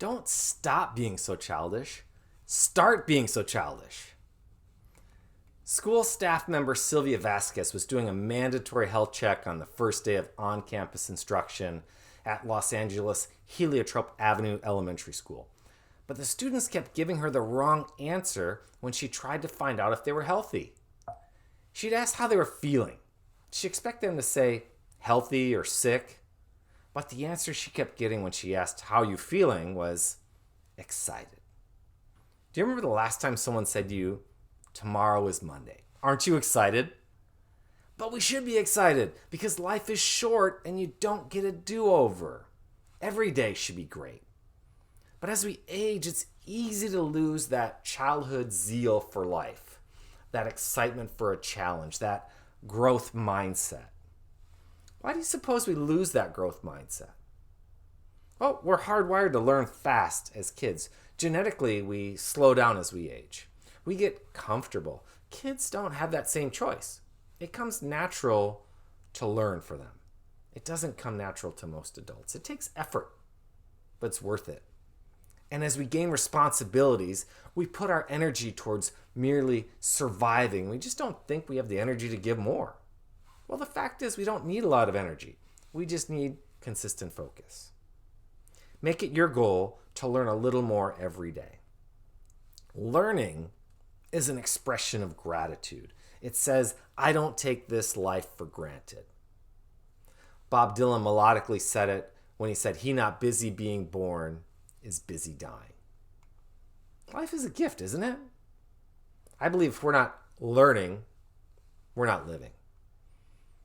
Don't stop being so childish. Start being so childish. School staff member Sylvia Vasquez was doing a mandatory health check on the first day of on-campus instruction at Los Angeles Heliotrope Avenue Elementary School. But the students kept giving her the wrong answer when she tried to find out if they were healthy. She'd asked how they were feeling. She expected them to say healthy or sick, but the answer she kept getting when she asked how you feeling was excited. Do you remember the last time someone said to you, tomorrow is Monday? Aren't you excited? But we should be excited because life is short and you don't get a do-over. Every day should be great. But as we age, it's easy to lose that childhood zeal for life, that excitement for a challenge, that growth mindset. Why do you suppose we lose that growth mindset? Well, we're hardwired to learn fast as kids. Genetically, we slow down as we age. We get comfortable. Kids don't have that same choice. It comes natural to learn for them. It doesn't come natural to most adults. It takes effort, but it's worth it. And as we gain responsibilities, we put our energy towards merely surviving. We just don't think we have the energy to give more. Well, the fact is we don't need a lot of energy. We just need consistent focus. Make it your goal to learn a little more every day. Learning is an expression of gratitude. It says, I don't take this life for granted. Bob Dylan melodically said it when he said, he not busy being born is busy dying. Life is a gift, isn't it? I believe if we're not learning, we're not living.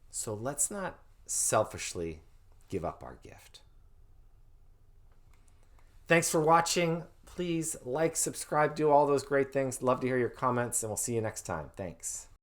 So let's not selfishly give up our gift. Thanks for watching. Please like, subscribe, do all those great things. Love to hear your comments, and we'll see you next time. Thanks.